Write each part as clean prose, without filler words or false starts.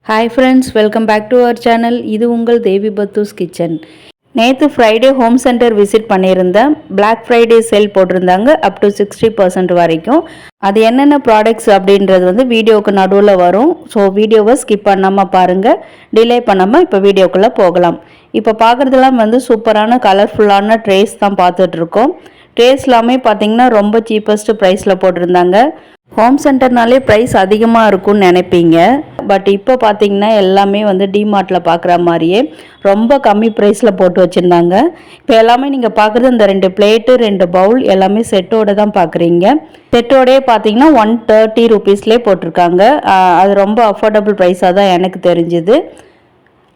Hi friends, welcome back to our channel. இது உங்கள் Devi Pathu's kitchen. நேற்று ஃப்ரைடே ஹோம் சென்டர் விசிட் பண்ணியிருந்தேன். பிளாக் ஃப்ரைடே சேல் போட்டிருந்தாங்க அப் டு 60% வரைக்கும். அது என்னென்ன ப்ராடக்ட்ஸ் அப்படின்றது வீடியோவுக்கு நடுவில் வரும். ஸோ வீடியோவை ஸ்கிப் பண்ணாமல் பாருங்கள், டிலே பண்ணாமல் இப்போ வீடியோக்குள்ளே போகலாம். இப்போ பார்க்குறதுலாம் சூப்பரான கலர்ஃபுல்லான ட்ரேஸ் தான் பார்த்துட்ருக்கோம். ட்ரேஸ் எல்லாமே பார்த்திங்கன்னா ரொம்ப சீப்பஸ்ட்டு ப்ரைஸில் போட்டிருந்தாங்க. ஹோம் சென்டர்னாலே ப்ரைஸ் அதிகமாக இருக்கும்னு நினைப்பீங்க. பட் இப்போ பார்த்தீங்கன்னா எல்லாமே டிமார்ட்டில் பார்க்குற மாதிரியே ரொம்ப கம்மி ப்ரைஸில் போட்டு வச்சுருந்தாங்க. இப்போ எல்லாமே நீங்கள் பார்க்குறது இந்த 2 பிளேட்டு 2 பவுல் எல்லாமே செட்டோடு தான் பார்க்குறீங்க. செட்டோடே பார்த்தீங்கன்னா 130 ருபீஸ்லேயே போட்டிருக்காங்க. அது ரொம்ப அஃபோர்டபுள் ப்ரைஸாக தான் எனக்கு தெரிஞ்சுது.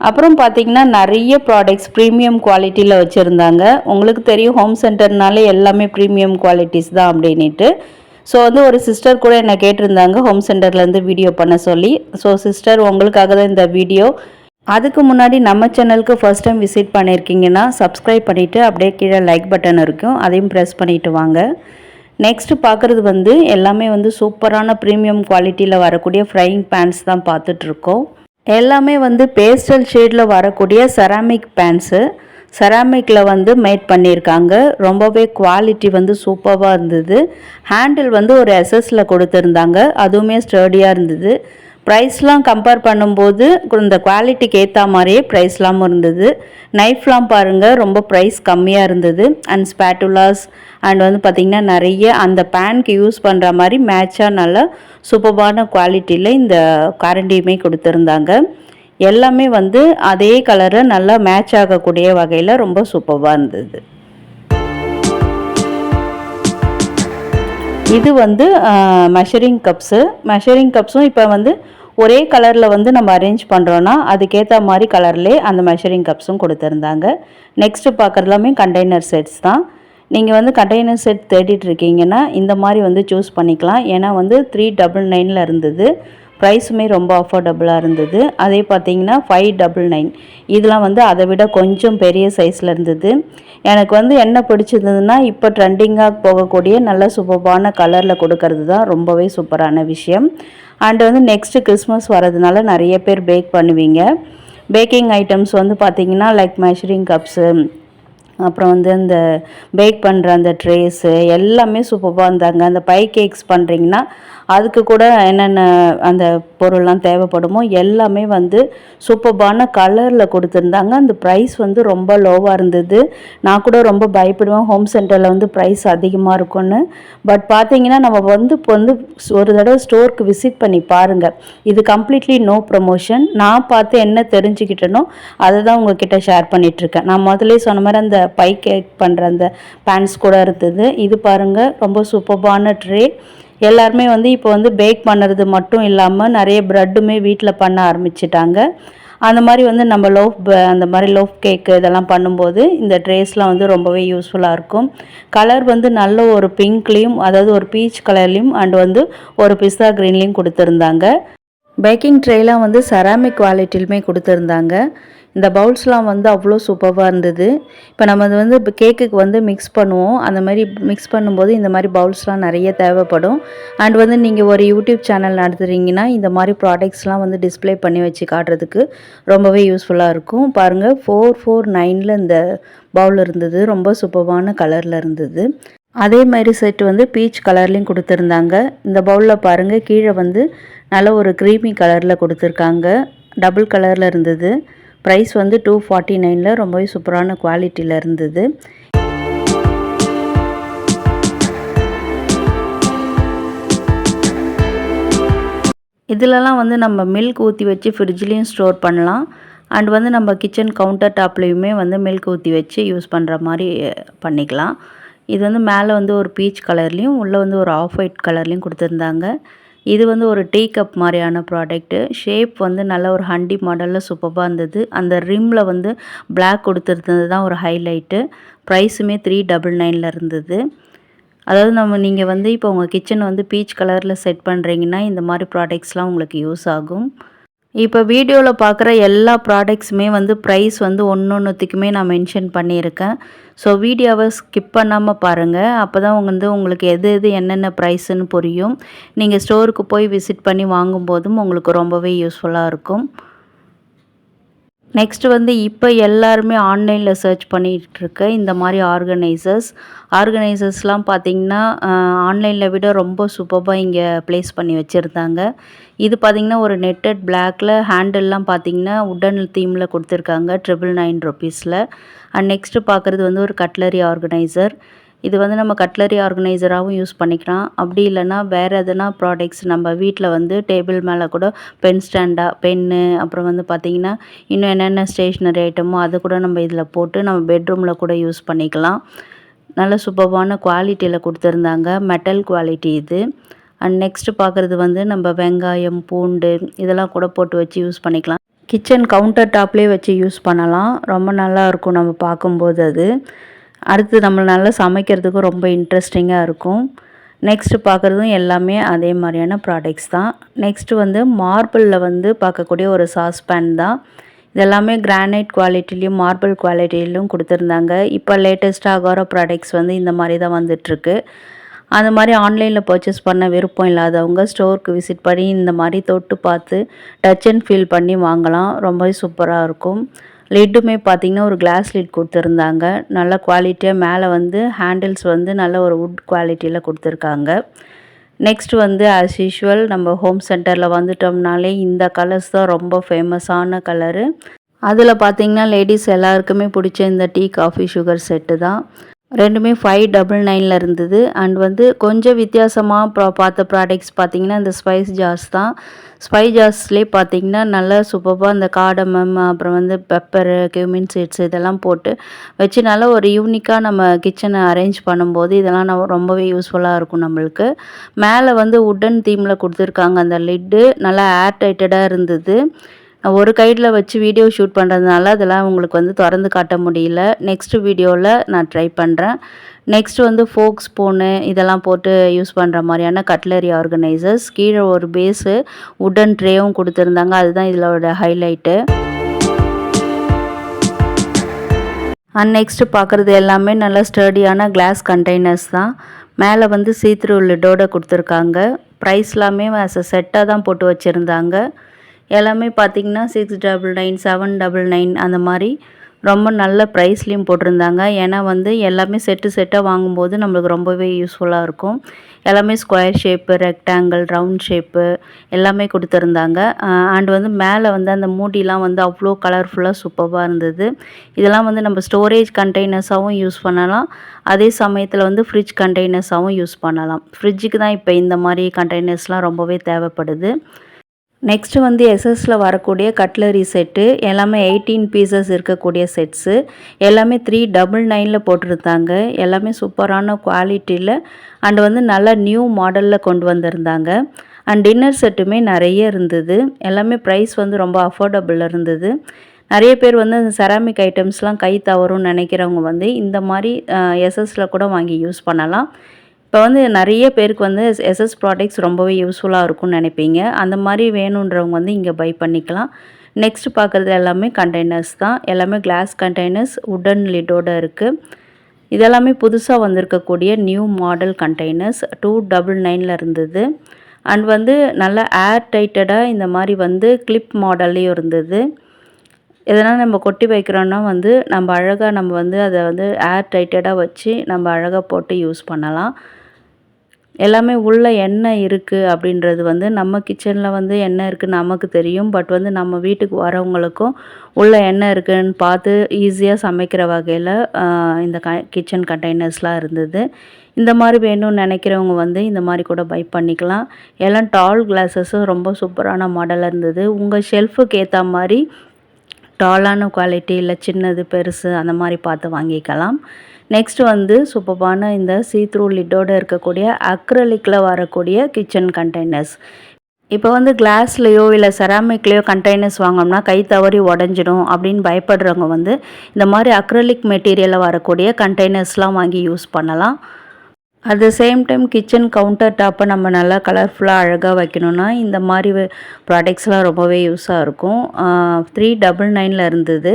அப்புறம் பார்த்தீங்கன்னா நிறைய ப்ராடக்ட்ஸ் ப்ரீமியம் குவாலிட்டியில் வச்சுருந்தாங்க. உங்களுக்கு தெரியும் ஹோம் சென்டர்னாலே எல்லாமே ப்ரீமியம் குவாலிட்டிஸ் தான் அப்படின்ட்டு. ஸோ ஒரு சிஸ்டர் கூட என்னை கேட்டிருந்தாங்க ஹோம் சென்டர்லேருந்து வீடியோ பண்ண சொல்லி. ஸோ சிஸ்டர், உங்களுக்காக தான் இந்த வீடியோ. அதுக்கு முன்னாடி நம்ம சேனலுக்கு ஃபர்ஸ்ட் டைம் விசிட் பண்ணியிருக்கீங்கன்னா சப்ஸ்கிரைப் பண்ணிவிட்டு அப்படியே கீழே லைக் பட்டன் இருக்கும், அதையும் ப்ரெஸ் பண்ணிவிட்டு வாங்க. நெக்ஸ்ட்டு பார்க்குறது எல்லாமே சூப்பரான ப்ரீமியம் குவாலிட்டியில் வரக்கூடிய ஃப்ரையிங் பேன்ஸ் தான் பார்த்துட்ருக்கோம். எல்லாமே பேஸ்டல் ஷேடில் வரக்கூடிய செராமிக் பேன்ஸு. செராமிக்கில் மேட் பண்ணியிருக்காங்க. ரொம்பவே குவாலிட்டி சூப்பராக இருந்தது. ஹேண்டில் ஒரு எஸ்எஸில் கொடுத்துருந்தாங்க, அதுவுமே ஸ்டர்டியாக இருந்தது. ப்ரைஸ்லாம் கம்பேர் பண்ணும்போது இந்த குவாலிட்டிக்கு ஏற்ற மாதிரியே ப்ரைஸ்லாமும் இருந்தது. நைஃப்லாம் பாருங்கள், ரொம்ப ப்ரைஸ் கம்மியாக இருந்தது. அண்ட் ஸ்பேட்டுலாஸ் அண்ட் பார்த்திங்கன்னா நிறைய அந்த பேனுக்கு யூஸ் பண்ணுற மாதிரி மேட்சாக நல்லா சூப்பரான குவாலிட்டியில் இந்த கரண்டியுமே கொடுத்துருந்தாங்க. எல்லாமே அதே கலரை நல்லா மேட்ச் ஆகக்கூடிய வகையில் ரொம்ப சூப்பராக இருந்தது. இது மெஷரிங் கப்ஸு. மெஷரிங் கப்ஸும் இப்போ ஒரே கலரில் நம்ம அரேஞ்ச் பண்ணுறோன்னா அதுக்கேற்ற மாதிரி கலர்லேயே அந்த மெஷரிங் கப்ஸும் கொடுத்துருந்தாங்க. நெக்ஸ்ட்டு பார்க்குறதுலாமே கண்டெய்னர் செட்ஸ் தான். நீங்கள் கண்டெய்னர் செட் தேடிட்டு இருக்கீங்கன்னா இந்த மாதிரி சூஸ் பண்ணிக்கலாம். ஏன்னா 399 இருந்தது. ப்ரைஸுமே ரொம்ப அஃபோர்டபுளாக இருந்தது. அதே பார்த்தீங்கன்னா 599. இதெல்லாம் அதை விட கொஞ்சம் பெரிய சைஸில் இருந்தது. எனக்கு என்ன பிடிச்சிருந்ததுன்னா இப்போ ட்ரெண்டிங்காக போகக்கூடிய நல்ல சூப்பரான கலரில் கொடுக்கறது தான் ரொம்பவே சூப்பரான விஷயம். அண்டு நெக்ஸ்ட்டு கிறிஸ்மஸ் வரதுனால நிறைய பேர் பேக் பண்ணுவீங்க. பேக்கிங் ஐட்டம்ஸ் பார்த்தீங்கன்னா லைக் மெஷரிங் கப்ஸு, அப்புறம் இந்த பேக் பண்ணுற அந்த ட்ரேஸு எல்லாமே சூப்பராக இருந்தாங்க. அந்த பை கேக்ஸ் பண்ணுறீங்கன்னா அதுக்கு கூட என்னென்ன அந்த பொருள்லாம் தேவைப்படுமோ எல்லாமே சூப்பரான கலரில் கொடுத்துருந்தாங்க. அந்த ப்ரைஸ் ரொம்ப லோவாக இருந்தது. நான் கூட ரொம்ப பயப்படுவேன் ஹோம் சென்டரில் ப்ரைஸ் அதிகமாக இருக்கும்னு. பட் பார்த்தீங்கன்னா நம்ம இப்போ ஒரு தடவை ஸ்டோருக்கு விசிட் பண்ணி பாருங்கள். இது கம்ப்ளீட்லி நோ ப்ரமோஷன். நான் பார்த்து என்ன தெரிஞ்சுக்கிட்டேனோ அதை தான் உங்ககிட்ட ஷேர் பண்ணிகிட்ருக்கேன். நான் முதலே சொன்ன மாதிரி அந்த பை கேக் பண்ணுற அந்த பேன்ஸ் கூட இருந்தது. இது பாருங்கள், ரொம்ப சூப்பரான ட்ரே. எல்லாருமே இப்போ பேக் பண்ணுறது மட்டும் இல்லாமல் நிறைய ப்ரெட்டுமே வீட்டில் பண்ண ஆரம்பிச்சிட்டாங்க. அந்த மாதிரி நம்ம அந்த மாதிரி லோஃப் கேக்கு இதெல்லாம் பண்ணும்போது இந்த ட்ரேஸ்லாம் ரொம்பவே யூஸ்ஃபுல்லாக இருக்கும். கலர் நல்ல ஒரு பிங்க்லேயும், அதாவது ஒரு பீச் கலர்லேயும் அண்ட் ஒரு பிஸ்தா க்ரீன்லேயும் கொடுத்துருந்தாங்க. பேக்கிங் ட்ரேலாம் செராமிக் குவாலிட்டிலுமே கொடுத்துருந்தாங்க. இந்த பவுல்ஸ்லாம் அவ்வளோ சூப்பராக இருந்தது. இப்போ நம்ம இப்போ கேக்குக்கு மிக்ஸ் பண்ணுவோம். அந்த மாதிரி மிக்ஸ் பண்ணும்போது இந்த மாதிரி பவுல்ஸ்லாம் நிறைய தேவைப்படும். அண்ட் நீங்கள் ஒரு யூடியூப் சேனல் நடத்துகிறீங்கன்னா இந்த மாதிரி ப்ராடக்ட்ஸ்லாம் டிஸ்ப்ளே பண்ணி வச்சு காட்டுறதுக்கு ரொம்பவே யூஸ்ஃபுல்லாக இருக்கும். பாருங்கள், 449 இந்த பவுல் இருந்தது. ரொம்ப சூப்பரான கலரில் இருந்தது. அதே மாதிரி செட் பீச் கலர்லேயும் கொடுத்துருந்தாங்க. இந்த பவுலில் பாருங்கள், கீழே நல்ல ஒரு க்ரீமி கலரில் கொடுத்துருக்காங்க. டபுள் கலரில் இருந்தது. ப்ரைஸ் 249 ரொம்பவே சூப்பரான குவாலிட்டியில் இருந்தது. இதிலலாம் நம்ம மில்க் ஊற்றி வச்சு ஃப்ரிட்ஜ்லேயும் ஸ்டோர் பண்ணலாம். அண்ட் நம்ம கிச்சன் கவுண்டர் டாப்லேயுமே மில்க் ஊற்றி வச்சு யூஸ் பண்ணுற மாதிரி பண்ணிக்கலாம். இது மேலே ஒரு பீச் கலர்லேயும் உள்ளே ஒரு ஆஃப் ஒயிட் கலர்லேயும் கொடுத்துருந்தாங்க. இது ஒரு டீ கப் மாதிரியான ப்ராடக்ட்டு. ஷேப் நல்ல ஒரு ஹண்டி மாடலில் சூப்பராக இருந்தது. அந்த ரிம்மில் பிளாக் கொடுத்துருந்தது தான் ஒரு ஹைலைட்டு. ப்ரைஸுமே 399 இருந்தது. அதாவது நீங்கள் இப்போ உங்கள் கிச்சனை பீச் கலரில் செட் பண்ணுறீங்கன்னா இந்த மாதிரி ப்ராடக்ட்ஸ்லாம் உங்களுக்கு யூஸ் ஆகும். இப்போ வீடியோவில் பார்க்குற எல்லா ப்ராடக்ட்ஸுமே வந்து ப்ரைஸ் வந்து ஒன்றொன்றுத்துக்குமே நான் மென்ஷன் பண்ணியிருக்கேன். ஸோ வீடியோவை ஸ்கிப் பண்ணாமல் பாருங்கள். அப்போ தான் உங்களுக்கு எது எது என்னென்ன ப்ரைஸுன்னு புரியும். நீங்கள் ஸ்டோருக்கு போய் விசிட் பண்ணி வாங்கும்போதும் உங்களுக்கு ரொம்பவே யூஸ்ஃபுல்லாக இருக்கும். நெக்ஸ்ட்டு வந்து இப்போ எல்லாருமே ஆன்லைனில் சர்ச் பண்ணிகிட்ருக்க இந்த மாதிரி ஆர்கனைசர்ஸ்லாம் பார்த்திங்கன்னா ஆன்லைனில் விட ரொம்ப சூப்பராக இங்கே ப்ளேஸ் பண்ணி வச்சுருந்தாங்க. இது பார்த்திங்கன்னா ஒரு நெட்டட் பிளாக்கில் ஹேண்டில்லாம் பார்த்திங்கன்னா உட்டன் தீமில் கொடுத்துருக்காங்க ₹999. அண்ட் நெக்ஸ்ட்டு பார்க்குறது வந்து ஒரு கட்லரி ஆர்கனைசர். இது வந்து நம்ம கட்லரி ஆர்கனைசராகவும் யூஸ் பண்ணிக்கலாம். அப்படி இல்லைன்னா வேறு எதனா ப்ராடக்ட்ஸ் நம்ம வீட்டில் வந்து டேபிள் மேலே கூட பென்னு அப்புறம் வந்து பார்த்திங்கன்னா இன்னும் என்னென்ன ஸ்டேஷ்னரி ஐட்டமோ அதை கூட நம்ம இதில் போட்டு நம்ம பெட்ரூமில் கூட யூஸ் பண்ணிக்கலாம். நல்ல சூப்பர்வான குவாலிட்டியில் கொடுத்துருந்தாங்க. மெட்டல் குவாலிட்டி இது. அண்ட் நெக்ஸ்ட்டு பார்க்குறது வந்து நம்ம வெங்காயம், பூண்டு இதெல்லாம் கூட போட்டு வச்சு யூஸ் பண்ணிக்கலாம். கிச்சன் கவுண்டர் டாப்லேயே வச்சு யூஸ் பண்ணலாம். ரொம்ப நல்லாயிருக்கும் நம்ம பார்க்கும்போது அது. அடுத்து நம்ம நல்லா சமைக்கிறதுக்கும் ரொம்ப இன்ட்ரெஸ்டிங்காக இருக்கும். நெக்ஸ்ட்டு பார்க்குறதும் எல்லாமே அதே மாதிரியான ப்ராடக்ட்ஸ் தான். நெக்ஸ்ட்டு வந்து மார்பிளில் வந்து பார்க்கக்கூடிய ஒரு சாஸ்பேன் தான். இதெல்லாமே கிரானைட் குவாலிட்டிலையும் மார்பிள் குவாலிட்டிலையும் கொடுத்துருந்தாங்க. இப்போ லேட்டஸ்ட்டாக அகாரா ப்ராடக்ட்ஸ் வந்து இந்த மாதிரி தான் வந்துட்டுருக்கு. அந்த மாதிரி ஆன்லைனில் பர்ச்சேஸ் பண்ண விருப்பம் இல்லாதவங்க ஸ்டோருக்கு விசிட் பண்ணி இந்த மாதிரி தொட்டு பார்த்து டச் அண்ட் ஃபீல் பண்ணி வாங்கலாம். ரொம்பவே சூப்பராக இருக்கும். லிட்டுமே பார்த்திங்கன்னா ஒரு கிளாஸ் லிட் கொடுத்துருந்தாங்க. நல்ல குவாலிட்டியாக மேலே வந்து ஹேண்டில்ஸ் வந்து நல்ல ஒரு வுட் குவாலிட்டியில் கொடுத்துருக்காங்க. நெக்ஸ்ட் வந்து ஆஸ் யூஷுவல் நம்ம ஹோம் சென்டரில் வந்துட்டோம்னாலே இந்த கலர்ஸ் தான் ரொம்ப ஃபேமஸான கலரு. அதில் பார்த்திங்கன்னா லேடிஸ் எல்லாருக்குமே பிடிச்ச இந்த டீ, காஃபி, சுகர் செட்டு தான். ரெண்டுமே 599 இருந்தது. அண்ட் வந்து கொஞ்சம் வித்தியாசமாக பார்த்த ப்ராடக்ட்ஸ் பார்த்திங்கன்னா இந்த ஸ்பைஸ் ஜார்ஸ் தான். ஸ்பைஸ் ஜார்ஸ்லேயே பார்த்திங்கன்னா நல்லா சூப்பராக இந்த காடமம் அப்புறம் வந்து பெப்பரு, கியூமின் சீட்ஸ் இதெல்லாம் போட்டு வச்சு நல்லா ஒரு யூனிக்காக நம்ம கிச்சனை அரேஞ்ச் பண்ணும்போது இதெல்லாம் ரொம்பவே யூஸ்ஃபுல்லாக இருக்கும் நம்மளுக்கு. மேலே வந்து உட்டன் தீமில் கொடுத்துருக்காங்க. அந்த லிட்டு நல்லா ஏர் டைட்டடாக இருந்தது. ஒரு கையில் வச்சு வீடியோ ஷூட் பண்ணுறதுனால அதெல்லாம் உங்களுக்கு வந்து திறந்து காட்ட முடியல. நெக்ஸ்ட்டு வீடியோவில் நான் ட்ரை பண்ணுறேன். நெக்ஸ்ட் வந்து ஃபோக், ஸ்பூனு இதெல்லாம் போட்டு யூஸ் பண்ணுற மாதிரியான கட்லரி ஆர்கனைசர்ஸ். கீழே ஒரு பேஸு உட்டன் ட்ரேவும் கொடுத்துருந்தாங்க. அதுதான் இதோட ஹைலைட்டு. அண்ட் நெக்ஸ்ட்டு பார்க்குறது எல்லாமே நல்லா ஸ்டர்டியான கிளாஸ் கண்டெய்னர்ஸ் தான். மேலே வந்து சீத்ரூ லிட்டோட கொடுத்துருக்காங்க. ப்ரைஸ் எல்லாமே ஆஸ் அ செட்டாக தான் போட்டு வச்சுருந்தாங்க. எல்லாமே பார்த்திங்கன்னா 699, 799 அந்த மாதிரி ரொம்ப நல்ல ப்ரைஸ்லேயும் போட்டிருந்தாங்க. ஏன்னா வந்து எல்லாமே செட்டாக வாங்கும்போது நம்மளுக்கு ரொம்பவே யூஸ்ஃபுல்லாக இருக்கும். எல்லாமே square shape, rectangle, round shape எல்லாமே கொடுத்துருந்தாங்க. அண்ட் வந்து மேலே வந்து அந்த மூடிலாம் வந்து அவ்வளோ கலர்ஃபுல்லாக சூப்பராக இருந்தது. இதெல்லாம் வந்து நம்ம ஸ்டோரேஜ் கண்டெய்னர்ஸாகவும் யூஸ் பண்ணலாம். அதே சமயத்தில் வந்து ஃப்ரிட்ஜ் கண்டெய்னர்ஸாகவும் யூஸ் பண்ணலாம். ஃப்ரிட்ஜுக்கு தான் இப்போ இந்த மாதிரி கண்டெய்னர்ஸ்லாம் ரொம்பவே தேவைப்படுது. நெக்ஸ்ட்டு வந்து எஸ்எஸில் வரக்கூடிய கட்லரி செட்டு எல்லாமே 18 பீசஸ் இருக்கக்கூடிய செட்ஸு எல்லாமே 399 போட்டிருந்தாங்க. எல்லாமே சூப்பரான குவாலிட்டியில் அண்ட் வந்து நல்லா நியூ மாடலில் கொண்டு வந்திருந்தாங்க. அண்ட் டின்னர் செட்டுமே நிறைய இருந்தது. எல்லாமே ப்ரைஸ் வந்து ரொம்ப அஃபோர்டபுள் இருந்தது. நிறைய பேர் வந்து அந்த செராமிக் ஐட்டம்ஸ்லாம் கை தவறும்னு நினைக்கிறவங்க வந்து இந்த மாதிரி எஸ்எஸில் கூட வாங்கி யூஸ் பண்ணலாம். இப்போ வந்து நிறைய பேருக்கு வந்து எஸ்எஸ் ப்ராடக்ட்ஸ் ரொம்பவே யூஸ்ஃபுல்லாக இருக்கும்னு நினைப்பீங்க. அந்த மாதிரி வேணுன்றவங்க வந்து இங்கே பை பண்ணிக்கலாம். நெக்ஸ்ட் பார்க்குறது எல்லாமே கண்டெய்னர்ஸ் தான். எல்லாமே கிளாஸ் கண்டெய்னர்ஸ் உட்டன் லிட்டோடு இருக்குது. இதெல்லாமே புதுசாக வந்திருக்கக்கூடிய நியூ மாடல் கண்டெய்னர்ஸ் 299 இருந்தது. அண்ட் வந்து நல்லா ஏர் டைட்டடாக இந்த மாதிரி வந்து கிளிப் மாடல்லையும் இருந்தது. இதனால் நம்ம கொட்டி வைக்கிறோன்னா வந்து நம்ம அழகாக நம்ம வந்து அதை வந்து ஏர் டைட்டடாக வச்சு நம்ம அழகாக போட்டு யூஸ் பண்ணலாம். எல்லாமே உள்ள என்ன இருக்குது அப்படின்றது வந்து நம்ம கிச்சனில் வந்து என்ன இருக்குதுன்னு நமக்கு தெரியும். பட் வந்து நம்ம வீட்டுக்கு வரவங்களுக்கும் உள்ள என்ன இருக்குதுன்னு பார்த்து ஈஸியாக சமைக்கிற வகையில் இந்த கிச்சன் கண்டெய்னர்ஸ்லாம் இருந்தது. இந்த மாதிரி வேணும்னு நினைக்கிறவங்க வந்து இந்த மாதிரி கூட பை பண்ணிக்கலாம். எல்லாம் டால் கிளாஸஸும் ரொம்ப சூப்பரான மாடலாக இருந்தது. உங்கள் ஷெல்ஃபுக்கு ஏற்ற மாதிரி டாலான குவாலிட்டி இல்லை சின்னது பெருசு அந்த மாதிரி பார்த்து வாங்கிக்கலாம். நெக்ஸ்ட் வந்து சூப்பரான இந்த சீத்ரூ லிட்டோடு இருக்கக்கூடிய அக்ரலிக்கில் வரக்கூடிய கிச்சன் கண்டெய்னர்ஸ். இப்போ வந்து கிளாஸ்லேயோ இல்லை செராமிக்லேயோ கண்டெய்னர்ஸ் வாங்கினோம்னா கை தவறி உடஞ்சிடும் அப்படின்னு பயப்படுறவங்க வந்து இந்த மாதிரி அக்ரலிக் மெட்டீரியலில் வரக்கூடிய கண்டெய்னர்ஸ்லாம் வாங்கி யூஸ் பண்ணலாம். At the same time kitchen counter டாப்பை நம்ம நல்லா கலர்ஃபுல்லாக அழகாக வைக்கணுன்னா இந்த மாதிரி ப்ராடக்ட்ஸ்லாம் ரொம்பவே யூஸாக இருக்கும். 399 இருந்தது.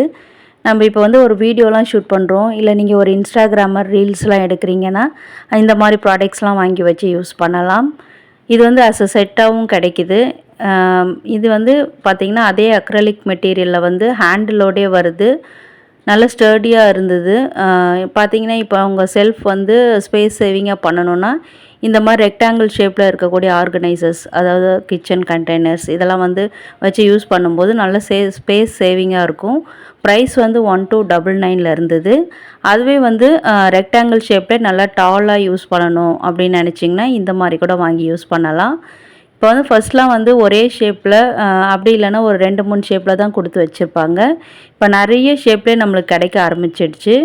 நம்ம இப்போ வந்து ஒரு வீடியோலாம் ஷூட் பண்ணுறோம், இல்லை நீங்கள் ஒரு இன்ஸ்டாகிராமர் ரீல்ஸ்லாம் எடுக்கிறீங்கன்னா இந்த மாதிரி ப்ராடக்ட்ஸ்லாம் வாங்கி வச்சு யூஸ் பண்ணலாம். இது வந்து அஸ் அ செட்டாகவும் கிடைக்கிது. இது வந்து பார்த்திங்கன்னா அதே அக்ரலிக் மெட்டீரியலில் வந்து ஹேண்டிலோடே வருது. நல்ல ஸ்டர்டியாக இருந்தது. பார்த்திங்கன்னா இப்போ அவங்க செல்ஃப் வந்து ஸ்பேஸ் சேவிங்காக பண்ணணுன்னா இந்த மாதிரி ரெக்டாங்கிள் ஷேப்பில் இருக்கக்கூடிய ஆர்கனைசர்ஸ், அதாவது கிச்சன் கண்டெய்னர்ஸ் இதெல்லாம் வந்து வச்சு யூஸ் பண்ணும்போது நல்ல ஸ்பேஸ் சேவிங்காக இருக்கும். ப்ரைஸ் வந்து 1299 இருந்தது. அதுவே வந்து ரெக்டாங்கிள் ஷேப்பில் நல்லா டாலாக யூஸ் பண்ணணும் அப்படின்னு நினச்சிங்கன்னா இந்த மாதிரி கூட வாங்கி யூஸ் பண்ணலாம். இப்போ வந்து ஃபஸ்ட்லாம் வந்து ஒரே ஷேப்பில் அப்படி இல்லைன்னா ஒரு 2-3 ஷேப்பில் தான் கொடுத்து வச்சுருப்பாங்க. இப்போ நிறைய ஷேப்லேயே நம்மளுக்கு கிடைக்க ஆரம்பிச்சிடுச்சு.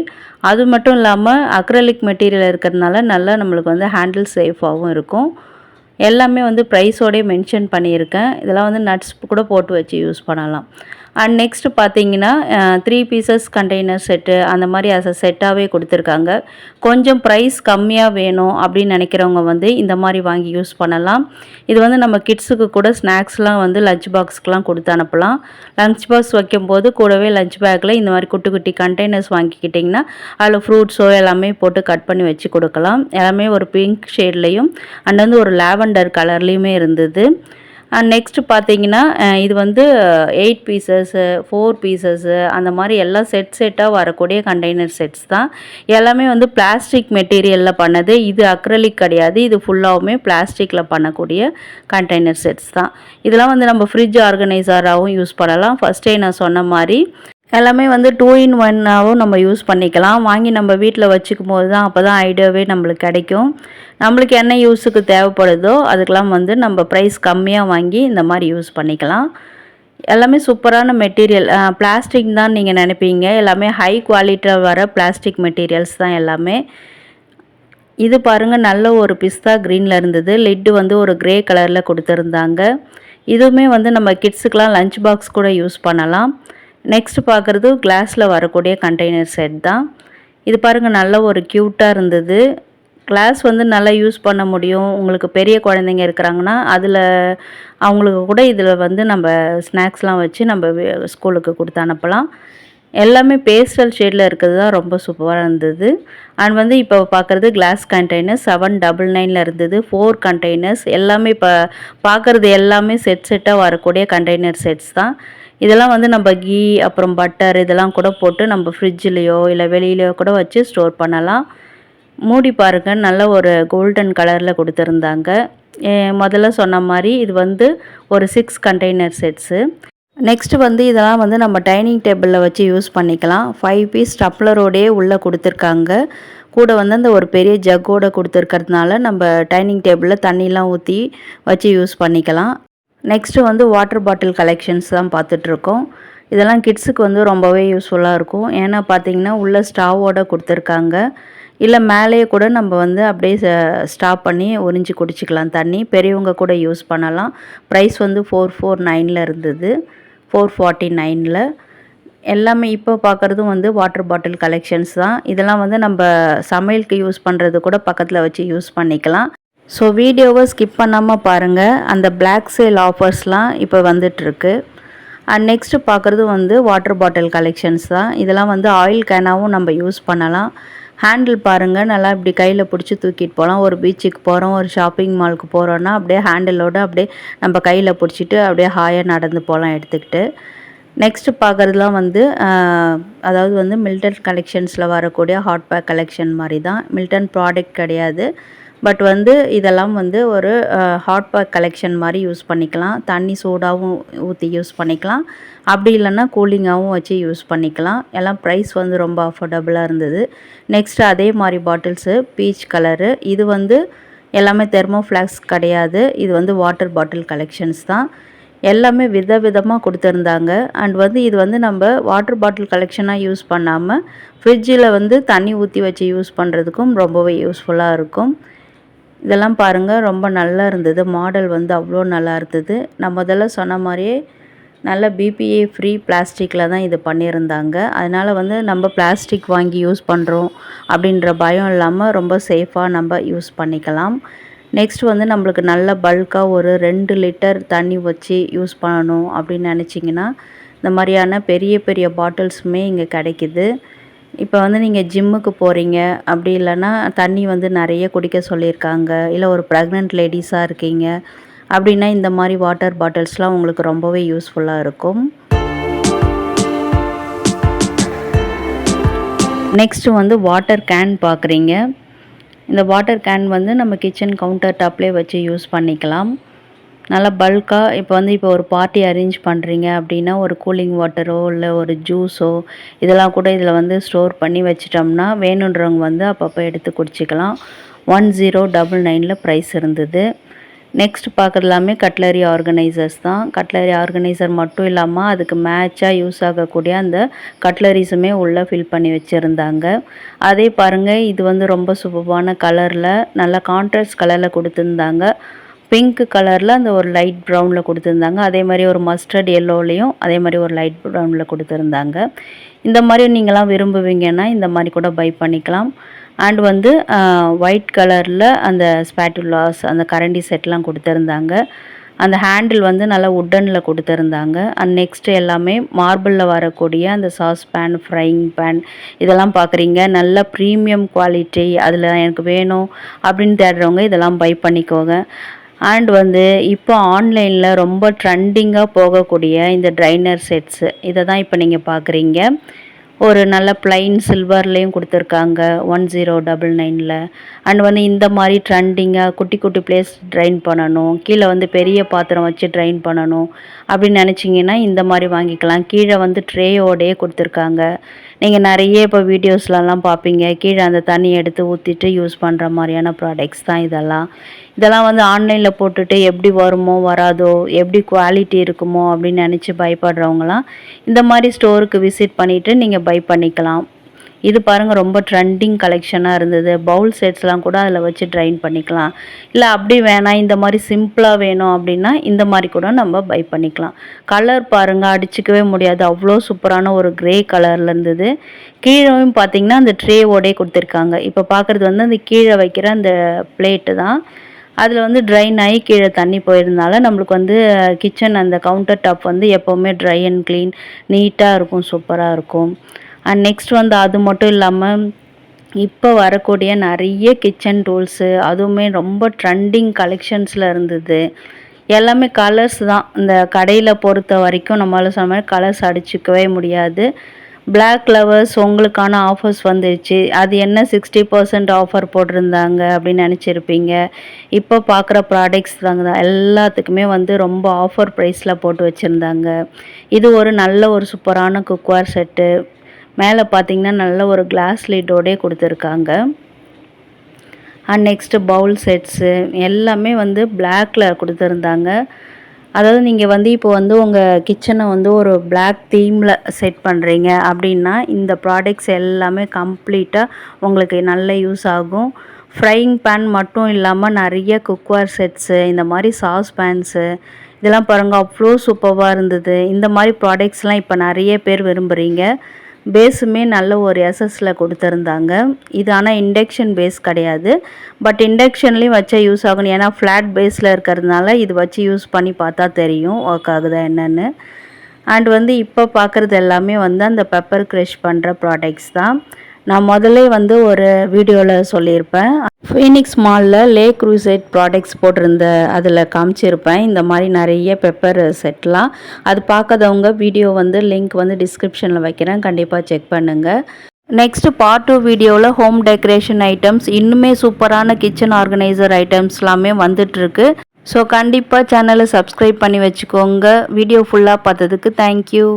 அது மட்டும் இல்லாமல் அக்ரலிக் மெட்டீரியல் இருக்கிறதுனால நல்லா நம்மளுக்கு வந்து ஹேண்டில் சேஃபாகவும் இருக்கும். எல்லாமே வந்து ப்ரைஸோடய மென்ஷன் பண்ணியிருக்கேன். இதெல்லாம் வந்து நட்ஸ் கூட போட்டு வச்சு யூஸ் பண்ணலாம். அண்ட் நெக்ஸ்ட்டு பார்த்தீங்கன்னா 3 பீசஸ் கண்டெய்னர் செட்டு அந்த மாதிரி அஸ் அ செட்டாகவே கொடுத்துருக்காங்க. கொஞ்சம் ப்ரைஸ் கம்மியாக வேணும் அப்படின்னு நினைக்கிறவங்க வந்து இந்த மாதிரி வாங்கி யூஸ் பண்ணலாம். இது வந்து நம்ம கிட்ஸுக்கு கூட ஸ்நாக்ஸ்லாம் வந்து லஞ்ச் பாக்ஸ்க்கெலாம் கொடுத்து அனுப்பலாம். லஞ்ச் பாக்ஸ் வைக்கும்போது கூடவே லஞ்ச் பேக்கில் இந்த மாதிரி குட்டி குட்டி கண்டெய்னர்ஸ் வாங்கிக்கிட்டிங்கன்னா அதில் ஃப்ரூட்ஸோ எல்லாமே போட்டு கட் பண்ணி வச்சு கொடுக்கலாம். எல்லாமே ஒரு பிங்க் ஷேட்லேயும் அண்ட் வந்து ஒரு லாவெண்டர் கலர்லேயுமே இருந்தது. அண்ட் நெக்ஸ்ட்டு பார்த்தீங்கன்னா இது வந்து 8 பீசஸ்ஸு 4 பீசஸ்ஸு அந்த மாதிரி எல்லாம் செட்டாக வரக்கூடிய கண்டெய்னர் செட்ஸ் தான். எல்லாமே வந்து பிளாஸ்டிக் மெட்டீரியலில் பண்ணது. இது அக்ரலிக் கிடையாது. இது ஃபுல்லாகவுமே பிளாஸ்டிக்கில் பண்ணக்கூடிய கண்டெய்னர் செட்ஸ் தான். இதெல்லாம் வந்து நம்ம ஃப்ரிட்ஜ் ஆர்கனைசராகவும் யூஸ் பண்ணலாம். ஃபஸ்ட்டே நான் சொன்ன மாதிரி எல்லாமே வந்து 2 in 1ஆகவும் நம்ம யூஸ் பண்ணிக்கலாம். வாங்கி நம்ம வீட்டில் வச்சுக்கும் போது தான் அப்போ தான் ஐடியாவே நம்மளுக்கு கிடைக்கும். நம்மளுக்கு என்ன யூஸுக்கு தேவைப்படுதோ அதுக்கெலாம் வந்து நம்ம ப்ரைஸ் கம்மியாக வாங்கி இந்த மாதிரி யூஸ் பண்ணிக்கலாம். எல்லாமே சூப்பரான மெட்டீரியல். பிளாஸ்டிக் தான் நீங்கள் நினைப்பீங்க. எல்லாமே ஹை குவாலிட்டியில் வர பிளாஸ்டிக் மெட்டீரியல்ஸ் தான் எல்லாமே. இது பாருங்கள், நல்ல ஒரு பிஸ்தா க்ரீனில் இருந்தது. லிட்டு வந்து ஒரு க்ரே கலரில் கொடுத்துருந்தாங்க. இதுவுமே வந்து நம்ம கிட்ஸுக்கெலாம் லஞ்ச் பாக்ஸ் கூட யூஸ் பண்ணலாம். நெக்ஸ்ட் பார்க்குறது கிளாஸில் வரக்கூடிய கண்டெய்னர் செட் தான். இது பாருங்கள், நல்ல ஒரு க்யூட்டாக இருந்தது. கிளாஸ் வந்து நல்லா யூஸ் பண்ண முடியும். உங்களுக்கு பெரிய குழந்தைங்க இருக்கிறாங்கன்னா அதில் அவங்களுக்கு கூட இதில் வந்து நம்ம ஸ்நாக்ஸ்லாம் வச்சு நம்ம ஸ்கூலுக்கு கொடுத்து அனுப்பலாம். எல்லாமே பேஸ்டல் ஷேடில் இருக்கிறது தான் ரொம்ப சூப்பராக இருந்தது. அண்ட் வந்து இப்போ பார்க்குறது கிளாஸ் கண்டெய்னர் 799 இருந்தது. 4 கண்டெய்னர்ஸ் எல்லாமே இப்போ பார்க்குறது எல்லாமே செட்டாக வரக்கூடிய கண்டெய்னர் செட்ஸ் தான். இதெல்லாம் வந்து நம்ம கீ அப்புறம் பட்டர் இதெல்லாம் கூட போட்டு நம்ம ஃப்ரிட்ஜ்லேயோ இல்லை வெளியிலையோ கூட வச்சு ஸ்டோர் பண்ணலாம். மூடி பாருங்கள், நல்ல ஒரு கோல்டன் கலரில் கொடுத்துருந்தாங்க. முதல்ல சொன்ன மாதிரி இது வந்து ஒரு 6 கண்டெய்னர் செட்ஸு. நெக்ஸ்ட்டு வந்து இதெல்லாம் வந்து நம்ம டைனிங் டேபிளில் வச்சு யூஸ் பண்ணிக்கலாம். 5 பீஸ் டப்ளரோடையே உள்ளே கொடுத்துருக்காங்க. கூட வந்து அந்த ஒரு பெரிய ஜக்கோடு கொடுத்துருக்கிறதுனால நம்ம டைனிங் டேபிளில் தண்ணிலாம் ஊற்றி வச்சு யூஸ் பண்ணிக்கலாம். நெக்ஸ்ட்டு வந்து வாட்டர் பாட்டில் கலெக்ஷன்ஸ் தான் பார்த்துட்ருக்கோம். இதெல்லாம் கிட்ஸுக்கு வந்து ரொம்பவே யூஸ்ஃபுல்லாக இருக்கும். ஏன்னா பார்த்திங்கன்னா உள்ள ஸ்டாவோடு கொடுத்துருக்காங்க. இல்லை மேலேயே கூட நம்ம வந்து அப்படியே ஸ்டாப் பண்ணி உறிஞ்சி குடிச்சிக்கலாம் தண்ணி. பெரியவங்க கூட யூஸ் பண்ணலாம். ப்ரைஸ் வந்து 449 இருந்தது, 449. எல்லாமே இப்போ பார்க்குறதும் வந்து வாட்டர் பாட்டில் கலெக்ஷன்ஸ் தான். இதெல்லாம் வந்து நம்ம சமையலுக்கு யூஸ் பண்ணுறது கூட பக்கத்தில் வச்சு யூஸ் பண்ணிக்கலாம். ஸோ வீடியோவை ஸ்கிப் பண்ணாமல் பாருங்கள். அந்த பிளாக் சேல் ஆஃபர்ஸ்லாம் இப்போ வந்துட்டுருக்கு. அண்ட் நெக்ஸ்ட்டு பார்க்குறது வந்து வாட்டர் பாட்டில் கலெக்ஷன்ஸ் தான். இதெல்லாம் வந்து ஆயில் கேனாகவும் நம்ம யூஸ் பண்ணலாம். ஹேண்டில் பாருங்கள், நல்லா இப்படி கையில் பிடிச்சி தூக்கிட்டு போகலாம். ஒரு பீச்சுக்கு போகிறோம், ஒரு ஷாப்பிங் மாலுக்கு போகிறோன்னா அப்படியே ஹேண்டிலோடு அப்படியே நம்ம கையில் பிடிச்சிட்டு அப்படியே ஹாயாக நடந்து போகலாம் எடுத்துக்கிட்டு. நெக்ஸ்ட்டு பார்க்குறதுலாம் வந்து அதாவது வந்து மில்டன் கலெக்ஷன்ஸில் வரக்கூடிய ஹாட் பேக் கலெக்ஷன் மாதிரி தான். மில்டன் ப்ராடக்ட் கிடையாது. பட் வந்து இதெல்லாம் வந்து ஒரு ஹாட் பேக் கலெக்ஷன் மாதிரி யூஸ் பண்ணிக்கலாம். தண்ணி சூடாகவும் ஊற்றி யூஸ் பண்ணிக்கலாம். அப்படி இல்லைன்னா கூலிங்காகவும் வச்சு யூஸ் பண்ணிக்கலாம். எல்லாம் ப்ரைஸ் வந்து ரொம்ப அஃபோர்டபுளாக இருந்தது. நெக்ஸ்ட்டு அதே மாதிரி பாட்டில்ஸு பீச் கலரு. இது வந்து எல்லாமே தெர்மோஃப்ளாஸ்க் கிடையாது. இது வந்து வாட்டர் பாட்டில் கலெக்ஷன்ஸ் தான். எல்லாமே விதமாக கொடுத்துருந்தாங்க. அண்ட் வந்து இது வந்து நம்ம வாட்டர் பாட்டில் கலெக்ஷனாக யூஸ் பண்ணாமல் ஃப்ரிட்ஜில் வந்து தண்ணி ஊற்றி வச்சு யூஸ் பண்ணுறதுக்கும் ரொம்பவே யூஸ்ஃபுல்லாக இருக்கும். இதெல்லாம் பாருங்கள், ரொம்ப நல்லா இருந்தது. மாடல் வந்து அவ்வளோ நல்லா இருந்தது. நான் முதல்ல சொன்ன மாதிரியே நல்ல பிபிஏ ஃப்ரீ பிளாஸ்டிக்கில் தான் இது பண்ணியிருந்தாங்க. அதனால் வந்து நம்ம பிளாஸ்டிக் வாங்கி யூஸ் பண்ணுறோம் அப்படின்ற பயம் இல்லாமல் ரொம்ப சேஃபாக நம்ம யூஸ் பண்ணிக்கலாம். நெக்ஸ்ட் வந்து நம்மளுக்கு நல்ல பல்காக ஒரு 2 லிட்டர் தண்ணி வச்சு யூஸ் பண்ணணும் அப்படின்னு நினச்சிங்கன்னா இந்த மாதிரியான பெரிய பெரிய பாட்டில்ஸுமே இங்கே கிடைக்கிது. இப்போ வந்து நீங்கள் ஜிம்முக்கு போகிறீங்க அப்படி இல்லைன்னா தண்ணி வந்து நிறைய குடிக்க சொல்லியிருக்காங்க, இல்லை ஒரு ப்ரெக்னென்ட் லேடிஸாக இருக்கீங்க அப்படின்னா இந்த மாதிரி வாட்டர் பாட்டில்ஸ்லாம் உங்களுக்கு ரொம்பவே யூஸ்ஃபுல்லாக இருக்கும். நெக்ஸ்ட்டு வந்து வாட்டர் கேன் பார்க்குறீங்க. இந்த வாட்டர் கேன் வந்து நம்ம கிச்சன் கவுண்டர் டாப்லேயே வச்சு யூஸ் பண்ணிக்கலாம். நல்லா பல்காக இப்போ ஒரு பார்ட்டி அரேஞ்ச் பண்ணுறீங்க அப்படின்னா ஒரு கூலிங் வாட்டரோ இல்லை ஒரு ஜூஸோ இதெல்லாம் கூட இதில் வந்து ஸ்டோர் பண்ணி வச்சிட்டோம்னா வேணுன்றவங்க வந்து அப்பப்போ எடுத்து குடிச்சிக்கலாம். 1099 ப்ரைஸ் இருந்தது. நெக்ஸ்ட் பார்க்குறது எல்லாமே கட்லரி ஆர்கனைசர்ஸ் தான். கட்லரி ஆர்கனைசர் மட்டும் இல்லாமல் அதுக்கு மேட்சாக யூஸ் ஆகக்கூடிய அந்த கட்லரிஸுமே உள்ளே ஃபில் பண்ணி வச்சுருந்தாங்க. அதே பாருங்கள், இது வந்து ரொம்ப சூப்பரான கலரில் நல்லா கான்ட்ராஸ்ட் கலரில் கொடுத்துருந்தாங்க. பிங்க் கலரில் அந்த ஒரு லைட் ப்ரௌனில் கொடுத்துருந்தாங்க. அதே மாதிரி ஒரு மஸ்டர்ட் எல்லோலையும் அதே மாதிரி ஒரு லைட் ப்ரௌனில் கொடுத்துருந்தாங்க. இந்த மாதிரி நீங்களாம் விரும்புவீங்கன்னா இந்த மாதிரி கூட பை பண்ணிக்கலாம். அண்ட் வந்து ஒயிட் கலரில் அந்த ஸ்பேட்டுலாஸ் அந்த கரண்டி செட்லாம் கொடுத்துருந்தாங்க. அந்த ஹேண்டில் வந்து நல்லா உட்டனில் கொடுத்துருந்தாங்க. அண்ட் நெக்ஸ்ட் எல்லாமே மார்பிளில் வரக்கூடிய அந்த சாஸ் பேன், ஃப்ரைங் பேன் இதெல்லாம் பார்க்குறீங்க. நல்ல ப்ரீமியம் குவாலிட்டி, அதில் எனக்கு வேணும் அப்படின்னு தேடுறவங்க இதெல்லாம் பை பண்ணிக்கோங்க. அண்ட் வந்து இப்போ ஆன்லைனில் ரொம்ப ட்ரெண்டிங்காக போகக்கூடிய இந்த ட்ரைனர் செட்ஸு இதை தான் இப்போ நீங்கள் பார்க்குறீங்க. ஒரு நல்ல ப்ளைன் சில்வர்லேயும் கொடுத்துருக்காங்க 1099ல். அண்ட் வந்து இந்த மாதிரி ட்ரெண்டிங்காக குட்டி குட்டி பிளேஸ் ட்ரைன் பண்ணணும், கீழே வந்து பெரிய பாத்திரம் வச்சு ட்ரைன் பண்ணணும் அப்படின்னு நினச்சிங்கன்னா இந்த மாதிரி வாங்கிக்கலாம். கீழே வந்து ட்ரேயோடையே கொடுத்துருக்காங்க. நீங்கள் நிறைய இப்போ வீடியோஸ்லலாம் பார்ப்பீங்க, கீழே அந்த தண்ணி எடுத்து ஊற்றிட்டு யூஸ் பண்ணுற மாதிரியான ப்ராடக்ட்ஸ் தான் இதெல்லாம் வந்து ஆன்லைனில் போட்டுட்டு எப்படி வருமோ வராதோ, எப்படி குவாலிட்டி இருக்குமோ அப்படின்னு நினச்சி பயப்படுறவங்களாம் இந்த மாதிரி ஸ்டோருக்கு விசிட் பண்ணிவிட்டு நீங்கள் பை பண்ணிக்கலாம். இது பாருங்கள், ரொம்ப ட்ரெண்டிங் கலெக்ஷனாக இருந்தது. பவுல் செட்ஸ்லாம் கூட அதில் வச்சு ட்ரைன் பண்ணிக்கலாம். இல்லை அப்படி வேணாம், இந்த மாதிரி சிம்பிளாக வேணும் அப்படின்னா இந்த மாதிரி கூட நம்ம பை பண்ணிக்கலாம். கலர் பாருங்கள், அடிச்சிக்கவே முடியாது, அவ்வளோ சூப்பரான ஒரு க்ரே கலரில் இருந்தது. கீழேயும் பார்த்திங்கன்னா அந்த ட்ரேவோடே கொடுத்துருக்காங்க. இப்போ பார்க்குறது வந்து அந்த கீழே வைக்கிற அந்த பிளேட்டு தான். அதில் வந்து ட்ரைன் ஆகி கீழே தண்ணி போயிருந்தால நம்மளுக்கு வந்து கிச்சன் அந்த கவுண்டர் டாப் வந்து எப்போவுமே ட்ரை அண்ட் க்ளீன் நீட்டாக இருக்கும், சூப்பராக இருக்கும். அண்ட் நெக்ஸ்ட் வந்து அது மட்டும் இல்லாமல் இப்போ வரக்கூடிய நிறைய கிச்சன் டூல்ஸு அதுவுமே ரொம்ப ட்ரெண்டிங் கலெக்ஷன்ஸில் இருந்தது. எல்லாமே கலர்ஸ் தான். இந்த கடையில் பொறுத்த வரைக்கும் நம்மளால் சொன்ன மாதிரி கலர்ஸ் அடிச்சிக்கவே முடியாது. பிளாக் லவர்ஸ் உங்களுக்கான ஆஃபர்ஸ் வந்துடுச்சு. அது என்ன 60% ஆஃபர் போட்டிருந்தாங்க அப்படின்னு நினச்சிருப்பீங்க. இப்போ பார்க்குற ப்ராடக்ட்ஸ் தாங்க எல்லாத்துக்குமே வந்து ரொம்ப ஆஃபர் ப்ரைஸில் போட்டு வச்சுருந்தாங்க. இது ஒரு நல்ல ஒரு சூப்பரான குக்வேர் செட்டு. மேலே பார்த்தீங்கன்னா நல்ல ஒரு கிளாஸ் லிட்டோடே கொடுத்துருக்காங்க. அண்ட் நெக்ஸ்ட்டு பவுல் செட்ஸு எல்லாமே வந்து பிளாக்ல கொடுத்துருந்தாங்க. அதாவது நீங்கள் வந்து இப்போ வந்து உங்கள் கிச்சனை வந்து ஒரு பிளாக் தீமில் செட் பண்ணுறீங்க அப்படின்னா இந்த ப்ராடக்ட்ஸ் எல்லாமே கம்ப்ளீட்டாக உங்களுக்கு நல்ல யூஸ் ஆகும். ஃப்ரைங் பேன் மட்டும் இல்லாமல் நிறைய குக்வேர் செட்ஸு, இந்த மாதிரி சாஸ் பேன்ஸு இதெல்லாம் பாருங்கள் அவ்வளோ சூப்பராக இருந்தது. இந்த மாதிரி ப்ராடக்ட்ஸ்லாம் இப்போ நிறைய பேர் விரும்புகிறீங்க. பேஸுமே நல்ல ஒரு எஸ்எஸ்சில் கொடுத்துருந்தாங்க. இது ஆனால் இண்டக்ஷன் பேஸ் கிடையாது, பட் இண்டக்ஷன்லேயும் வச்சா யூஸ் ஆகணும். ஏன்னா ஃப்ளாட் பேஸில் இருக்கிறதுனால இது வச்சு யூஸ் பண்ணி பார்த்தா தெரியும் ஒர்க் ஆகுதா என்னென்னு. அண்ட் வந்து இப்போ பார்க்குறது எல்லாமே வந்து அந்த பெப்பர் க்ரஷ் பண்ணுற ப்ராடக்ட்ஸ் தான். நான் முதல்ல வந்து ஒரு வீடியோவில் சொல்லியிருப்பேன், ஃபீனிக்ஸ் மாலில் லே க்ரூசைட் ப்ராடக்ட்ஸ் போட்டிருந்த அதில் காமிச்சிருப்பேன் இந்த மாதிரி நிறைய பெப்பர் செட்லாம். அது பார்க்காதவங்க வீடியோ வந்து லிங்க் வந்து டிஸ்கிரிப்ஷனில் வைக்கிறேன், கண்டிப்பாக செக் பண்ணுங்கள். நெக்ஸ்ட்டு பார்ட் 2 வீடியோவில் ஹோம் டெக்கரேஷன் ஐட்டம்ஸ், இன்னுமே சூப்பரான கிச்சன் ஆர்கனைசர் ஐட்டம்ஸ் எல்லாமே வந்துட்டுருக்கு. ஸோ கண்டிப்பாக சேனலை சப்ஸ்கிரைப் பண்ணி வச்சுக்கோங்க. வீடியோ ஃபுல்லாக பார்த்ததுக்கு தேங்க்யூ.